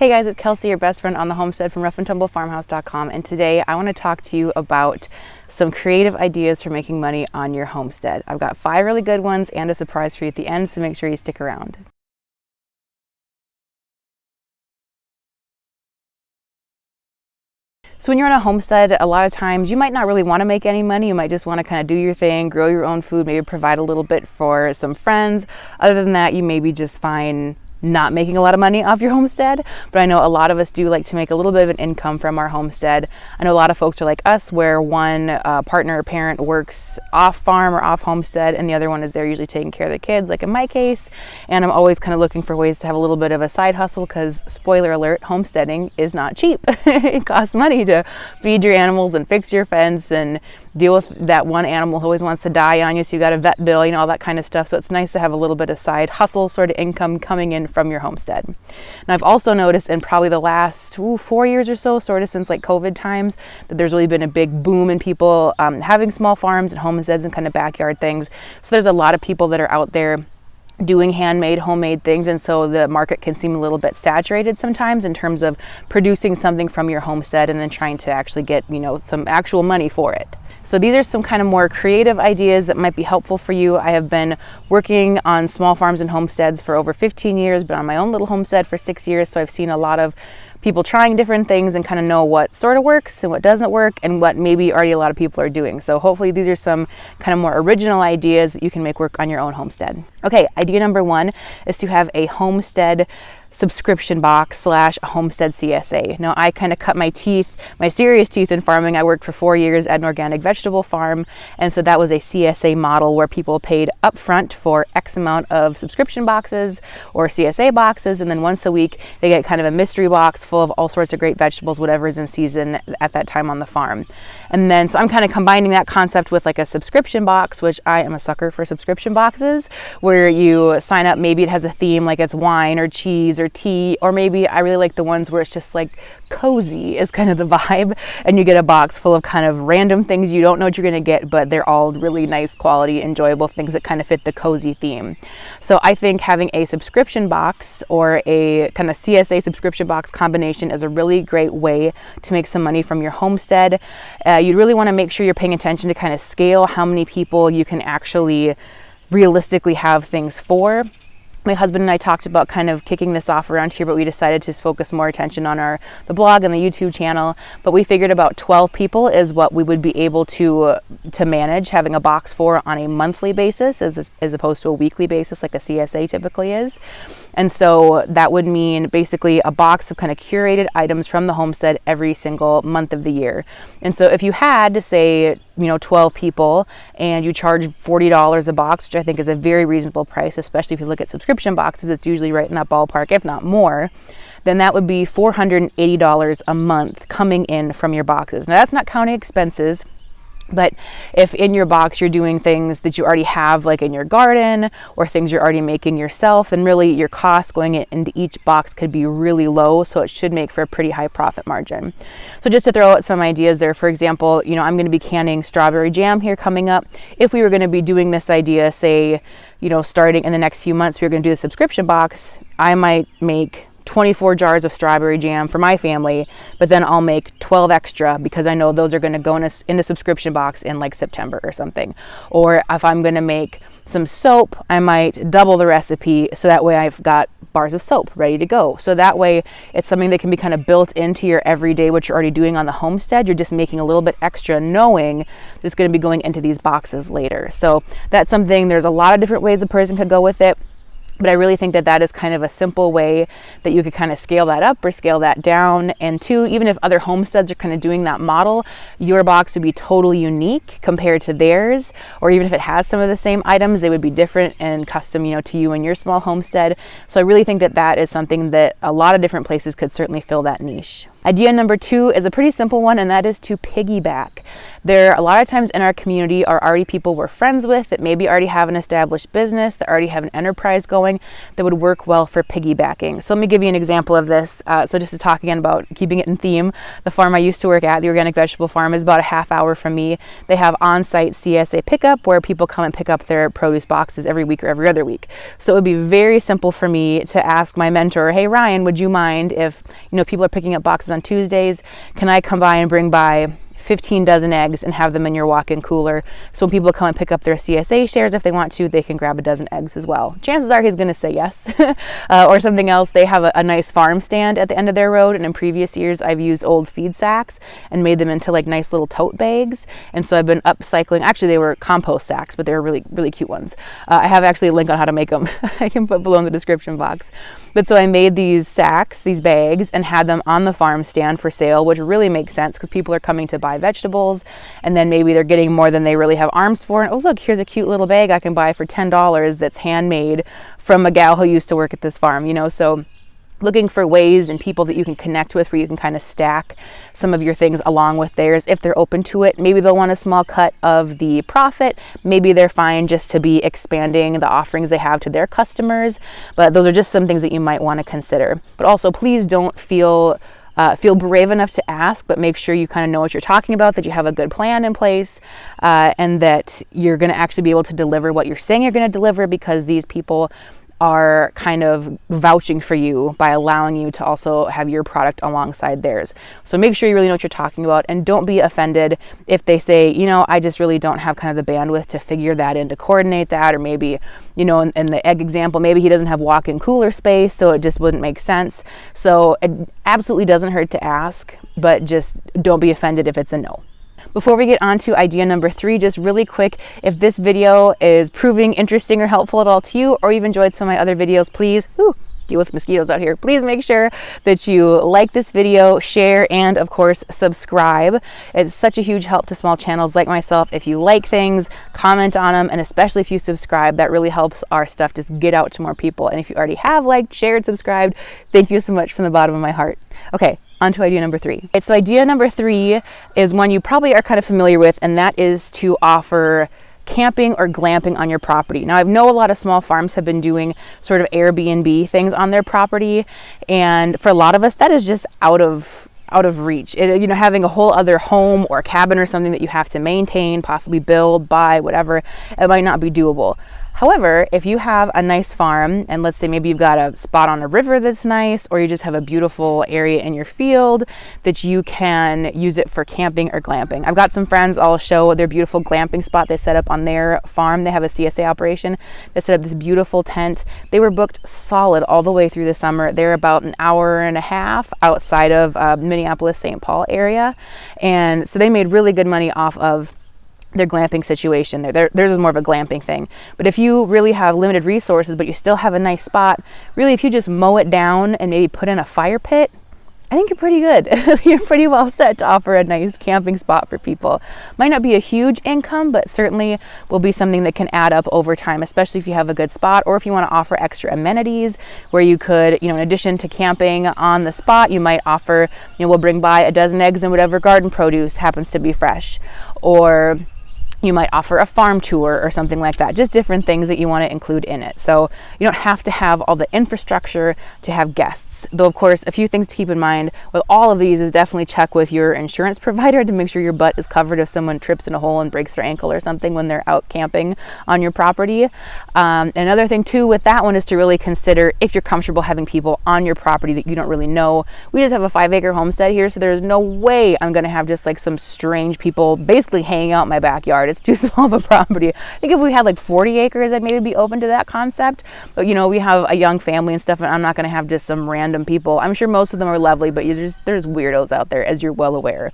Hey guys, it's Kelsey, your best friend on the homestead from roughandtumblefarmhouse.com, and today I want to talk to you about some creative ideas for making money on your homestead. I've got 5 really good ones and a surprise for you at the end, so make sure you stick around. So when you're on a homestead, a lot of times you might not really want to make any money. You might just want to kind of do your thing, grow your own food, maybe provide a little bit for some friends. Other than that, you maybe just fine not making a lot of money off your homestead. But I know a lot of us do like to make a little bit of an income from our homestead. I know a lot of folks are like us, where one partner or parent works off farm or off homestead and the other one is there usually taking care of the kids, like in my case. And I'm always kind of looking for ways to have a little bit of a side hustle, because spoiler alert, homesteading is not cheap. It costs money to feed your animals and fix your fence and deal with that one animal who always wants to die on you, so you got a vet bill, all that kind of stuff. So it's nice to have a little bit of side hustle sort of income coming in from your homestead. And I've also noticed in probably the last 4 years or so, sort of since like COVID times, that there's really been a big boom in people having small farms and homesteads and kind of backyard things. So there's a lot of people that are out there doing handmade, homemade things, and so the market can seem a little bit saturated sometimes in terms of producing something from your homestead and then trying to actually get, some actual money for it. So these are some kind of more creative ideas that might be helpful for you. I have been working on small farms and homesteads for over 15 years, but on my own little homestead for 6 years, so I've seen a lot of people trying different things and kind of know what sort of works and what doesn't work and what maybe already a lot of people are doing. So hopefully these are some kind of more original ideas that you can make work on your own homestead. Okay, idea number 1 is to have a homestead subscription box / homestead CSA. Now, I kind of cut my serious teeth in farming. I worked for 4 years at an organic vegetable farm, and so that was a CSA model where people paid upfront for X amount of subscription boxes or CSA boxes, and then once a week they get kind of a mystery box full of all sorts of great vegetables, whatever is in season at that time on the farm. And then so I'm kind of combining that concept with like a subscription box, which I am a sucker for subscription boxes, where you sign up, maybe it has a theme, like it's wine or cheese or tea, or maybe I really like the ones where it's just like cozy is kind of the vibe, and you get a box full of kind of random things you don't know what you're going to get, but they're all really nice quality, enjoyable things that kind of fit the cozy theme. So I think having a subscription box or a kind of CSA subscription box combination is a really great way to make some money from your homestead. You really want to make sure you're paying attention to kind of scale how many people you can actually realistically have things for. My husband and I talked about kind of kicking this off around here, but we decided to focus more attention on the blog and the YouTube channel. But we figured about 12 people is what we would be able to manage having a box for on a monthly basis as opposed to a weekly basis like a CSA typically is. And so that would mean basically a box of kind of curated items from the homestead every single month of the year. And so if you had, say, 12 people and you charge $40 a box, which I think is a very reasonable price, especially if you look at subscription boxes, it's usually right in that ballpark, if not more, then that would be $480 a month coming in from your boxes. Now that's not counting expenses. But if in your box you're doing things that you already have, like in your garden, or things you're already making yourself, then really your cost going into each box could be really low, so it should make for a pretty high profit margin. So just to throw out some ideas there, for example, I'm going to be canning strawberry jam here coming up. If we were going to be doing this idea, say, starting in the next few months, we were going to do a subscription box, I might make 24 jars of strawberry jam for my family, but then I'll make 12 extra because I know those are going to go in a subscription box in like September or something. Or if I'm going to make some soap, I might double the recipe, so that way I've got bars of soap ready to go. So that way it's something that can be kind of built into your everyday, what you're already doing on the homestead. You're just making a little bit extra, knowing that it's going to be going into these boxes later. So that's something, there's a lot of different ways a person could go with it. But I really think that is kind of a simple way that you could kind of scale that up or scale that down. And 2, even if other homesteads are kind of doing that model, your box would be totally unique compared to theirs. Or even if it has some of the same items, they would be different and custom, to you and your small homestead. So I really think that is something that a lot of different places could certainly fill that niche. Idea number 2 is a pretty simple one, and that is to piggyback. There, a lot of times in our community, are already people we're friends with that maybe already have an established business, that already have an enterprise going, that would work well for piggybacking. So let me give you an example of this. So just to talk again about keeping it in theme, the farm I used to work at, the organic vegetable farm, is about a half hour from me. They have on-site CSA pickup where people come and pick up their produce boxes every week or every other week. So it would be very simple for me to ask my mentor, hey Ryan, would you mind if people are picking up boxes on Tuesdays, can I come by and bring by 15 dozen eggs and have them in your walk-in cooler, so when people come and pick up their CSA shares, if they want to, they can grab a dozen eggs as well. Chances are he's going to say yes. Or something else, they have a nice farm stand at the end of their road, and in previous years I've used old feed sacks and made them into like nice little tote bags, and so I've been upcycling. Actually, they were compost sacks, but they were really, really cute ones. I have actually a link on how to make them. I can put below in the description box. But so I made these sacks, these bags, and had them on the farm stand for sale, which really makes sense because people are coming to buy vegetables, and then maybe they're getting more than they really have arms for. And oh look, here's a cute little bag I can buy for $10 that's handmade from a gal who used to work at this farm, so looking for ways and people that you can connect with where you can kind of stack some of your things along with theirs if they're open to it. Maybe they'll want a small cut of the profit. Maybe they're fine just to be expanding the offerings they have to their customers. But those are just some things that you might want to consider. But also, please don't feel brave enough to ask, but make sure you kind of know what you're talking about, that you have a good plan in place, and that you're going to actually be able to deliver what you're saying you're going to deliver, because these people are kind of vouching for you by allowing you to also have your product alongside theirs. So make sure you really know what you're talking about, and don't be offended if they say, I just really don't have kind of the bandwidth to figure that in, to coordinate that, or maybe, in the egg example, maybe he doesn't have walk-in cooler space, so it just wouldn't make sense. So it absolutely doesn't hurt to ask, but just don't be offended if it's a no. Before we get on to idea number 3, just really quick, if this video is proving interesting or helpful at all to you, or you've enjoyed some of my other videos, please, deal with mosquitoes out here, please make sure that you like this video, share, and of course subscribe. It's such a huge help to small channels like myself. If you like things, comment on them, and especially if you subscribe, that really helps our stuff just get out to more people. And if you already have liked, shared, subscribed, thank you so much from the bottom of my heart. Okay, on to idea number 3. So idea number 3 is one you probably are kind of familiar with, and that is to offer camping or glamping on your property. Now, I know a lot of small farms have been doing sort of Airbnb things on their property, and for a lot of us, that is just out of reach. Having a whole other home or cabin or something that you have to maintain, possibly build, buy, whatever, it might not be doable. However, if you have a nice farm, and let's say maybe you've got a spot on a river that's nice, or you just have a beautiful area in your field that you can use it for camping or glamping. I've got some friends, I'll show their beautiful glamping spot they set up on their farm. They have a CSA operation. They set up this beautiful tent. They were booked solid all the way through the summer. They're about an hour and a half outside of Minneapolis, St. Paul area. And so they made really good money off of their glamping situation. Theirs is more of a glamping thing. But if you really have limited resources, but you still have a nice spot, really if you just mow it down and maybe put in a fire pit, I think you're pretty good. You're pretty well set to offer a nice camping spot for people. Might not be a huge income, but certainly will be something that can add up over time, especially if you have a good spot, or if you want to offer extra amenities where you could, in addition to camping on the spot, you might offer, we'll bring by a dozen eggs and whatever garden produce happens to be fresh, or you might offer a farm tour or something like that. Just different things that you want to include in it. So you don't have to have all the infrastructure to have guests. Though, of course, a few things to keep in mind with all of these is definitely check with your insurance provider to make sure your butt is covered if someone trips in a hole and breaks their ankle or something when they're out camping on your property. Another thing too with that one is to really consider if you're comfortable having people on your property that you don't really know. We just have a 5-acre homestead here, so there's no way I'm going to have just like some strange people basically hanging out in my backyard. It's too small of a property. I think if we had like 40 acres, I'd maybe be open to that concept. But we have a young family and stuff, and I'm not going to have just some random people. I'm sure most of them are lovely, but there's weirdos out there, as you're well aware.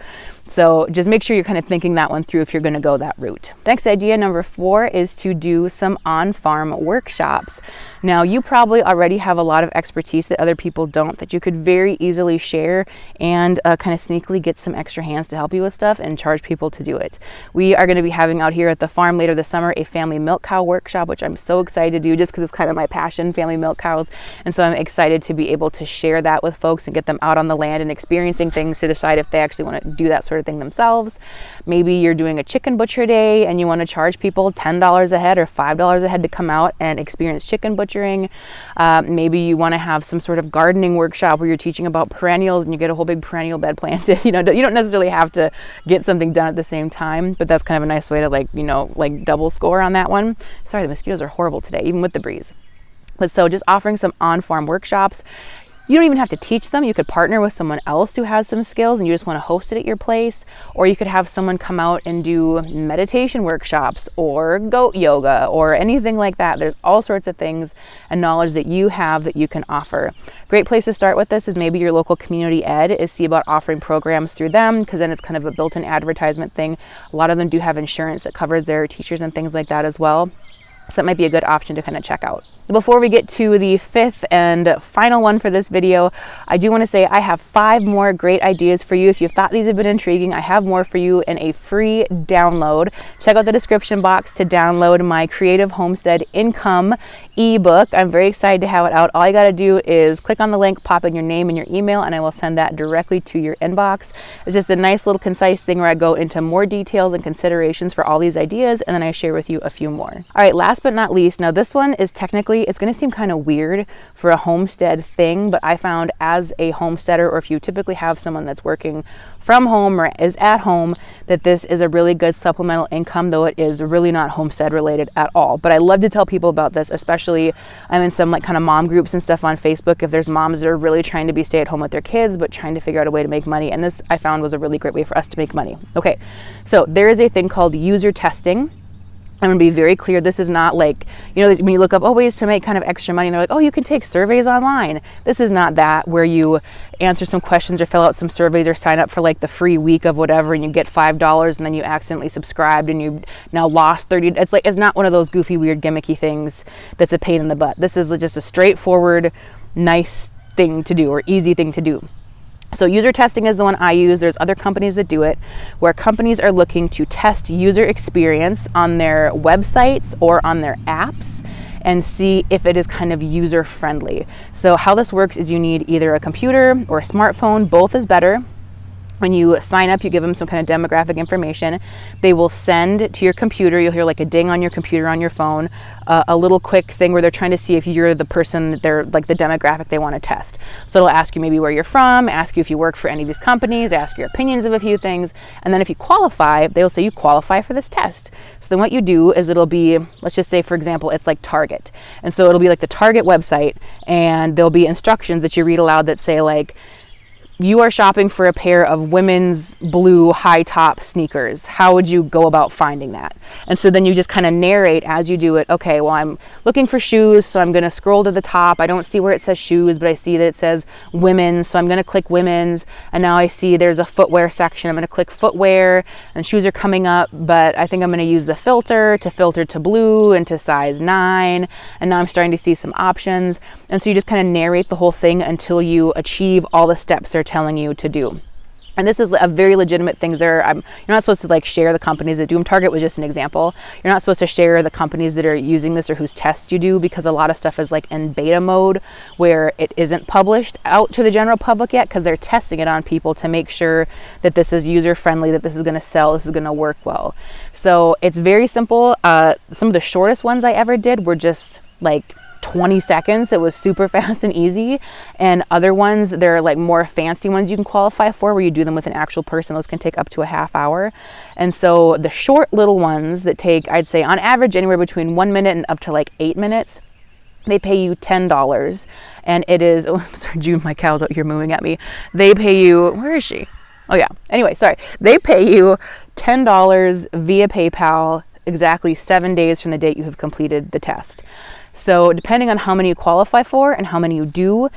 So just make sure you're kind of thinking that one through if you're going to go that route. Next idea, number 4, is to do some on-farm workshops. Now, you probably already have a lot of expertise that other people don't, that you could very easily share and kind of sneakily get some extra hands to help you with stuff and charge people to do it. We are going to be having out here at the farm later this summer a family milk cow workshop, which I'm so excited to do just because it's kind of my passion, family milk cows. And so I'm excited to be able to share that with folks and get them out on the land and experiencing things to decide if they actually want to do that sort of thing themselves. Maybe you're doing a chicken butcher day and you want to charge people $10 a head or $5 a head to come out and experience chicken butchering. Maybe you want to have some sort of gardening workshop where you're teaching about perennials and you get a whole big perennial bed planted. You don't necessarily have to get something done at the same time, but that's kind of a nice way to like double score on that one. Sorry, the mosquitoes are horrible today, even with the breeze. But so just offering some on-farm workshops. You don't even have to teach them. You could partner with someone else who has some skills and you just want to host it at your place. Or you could have someone come out and do meditation workshops or goat yoga or anything like that. There's all sorts of things and knowledge that you have that you can offer. Great place to start with this is maybe your local community ed, is see about offering programs through them, because then it's kind of a built-in advertisement thing. A lot of them do have insurance that covers their teachers and things like that as well. So that might be a good option to kind of check out. Before we get to the fifth and final one for this video, I do want to say I have 5 more great ideas for you. If you thought these have been intriguing, I have more for you in a free download. Check out the description box to download my Creative Homestead Income ebook. I'm very excited to have it out. All you got to do is click on the link, pop in your name and your email, and I will send that directly to your inbox. It's just a nice little concise thing where I go into more details and considerations for all these ideas, and then I share with you a few more. All right, last but not least, now this one is technically, it's going to seem kind of weird for a homestead thing, but I found as a homesteader, or if you typically have someone that's working from home or is at home, that this is a really good supplemental income, though it is really not homestead related at all. But I love to tell people about this, especially I'm in some like kind of mom groups and stuff on Facebook. If there's moms that are really trying to be stay at home with their kids, but trying to figure out a way to make money. And this I found was a really great way for us to make money. Okay, so there is a thing called user testing. I'm going to be very clear. This is not like, when you look up, ways to make kind of extra money, and they're like, you can take surveys online. This is not that, where you answer some questions or fill out some surveys or sign up for like the free week of whatever and you get $5 and then you accidentally subscribed and you now lost 30. It's not one of those goofy, weird, gimmicky things that's a pain in the butt. This is just a straightforward, nice thing to do, or easy thing to do. So user testing is the one I use. There's other companies that do it, where companies are looking to test user experience on their websites or on their apps and see if it is kind of user friendly. So how this works is you need either a computer or a smartphone. Both is better. When you sign up, you give them some kind of demographic information. They will send to your computer, you'll hear like a ding on your computer on your phone, a little quick thing where they're trying to see if you're the person that they're like the demographic they want to test. So it'll ask you maybe where you're from, ask you if you work for any of these companies, ask your opinions of a few things, and then if you qualify, they'll say you qualify for this test. So then what you do is it'll be, let's just say for example, it's like Target. And so it'll be like the Target website, and there'll be instructions that you read aloud that say like, you are shopping for a pair of women's blue high top sneakers. How would you go about finding that? And so then you just kind of narrate as you do it. Okay, well, I'm looking for shoes, so I'm going to scroll to the top. I don't see where it says shoes, but I see that it says women's, so I'm going to click women's. And now I see there's a footwear section. I'm going to click footwear, and shoes are coming up, but I think I'm going to use the filter to blue and to size 9. And now I'm starting to see some options. And so you just kind of narrate the whole thing until you achieve all the steps they're telling you to do. And this is a very legitimate thing. You're not supposed to like share the companies that do them. Target was just an example. You're not supposed to share the companies that are using this or whose tests you do, because a lot of stuff is like in beta mode where it isn't published out to the general public yet, because they're testing it on people to make sure that this is user friendly, that this is going to sell, this is going to work well. So it's very simple. Some of the shortest ones I ever did were just like 20 seconds. It was super fast and easy. And other ones, they're like more fancy ones you can qualify for, where you do them with an actual person. Those can take up to a half hour. And so the short little ones that take, I'd say on average, anywhere between 1 minute and up to like 8 minutes, they pay you $10. And it is, oh, I'm sorry, June, my cow's out here mooing at me. They pay you, where is she? Oh yeah. Anyway, sorry. They pay you $10 via PayPal exactly 7 days from the date you have completed the test. So depending on how many you qualify for and how many you do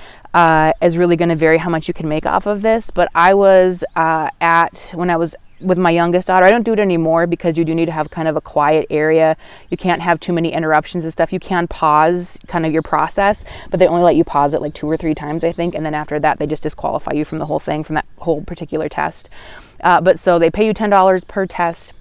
is really going to vary how much you can make off of this. But I was when I was with my youngest daughter. I don't do it anymore because you do need to have kind of a quiet area. You can't have too many interruptions and stuff. You can pause kind of your process, but they only let you pause it like 2 or 3 times, I think. And then after that, they just disqualify you from the whole thing, from that whole particular test. But so they pay you $10 per test.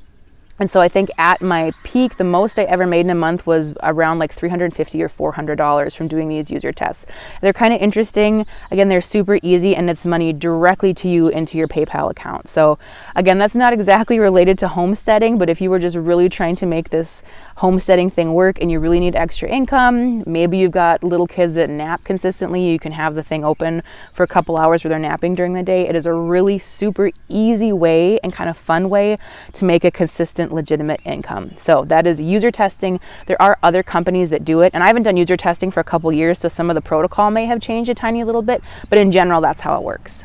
And so I think at my peak, the most I ever made in a month was around like $350 or $400 from doing these user tests. They're kind of interesting. Again, they're super easy, and it's money directly to you into your PayPal account. So again, that's not exactly related to homesteading, but if you were just really trying to make this homesteading thing work and you really need extra income, maybe you've got little kids that nap consistently, you can have the thing open for a couple hours where they're napping during the day. It is a really super easy way and kind of fun way to make a consistent, legitimate income. So that is user testing. There are other companies that do it, and I haven't done user testing for a couple years, so some of the protocol may have changed a tiny little bit, but in general, that's how it works.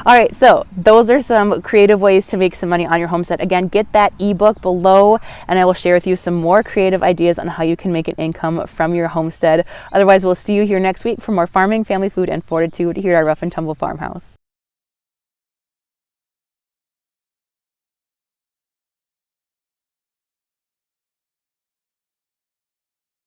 All right, so those are some creative ways to make some money on your homestead. Again, get that ebook below, and I will share with you some more creative ideas on how you can make an income from your homestead. Otherwise, we'll see you here next week for more farming, family food, and fortitude here at our Rough and Tumble Farmhouse.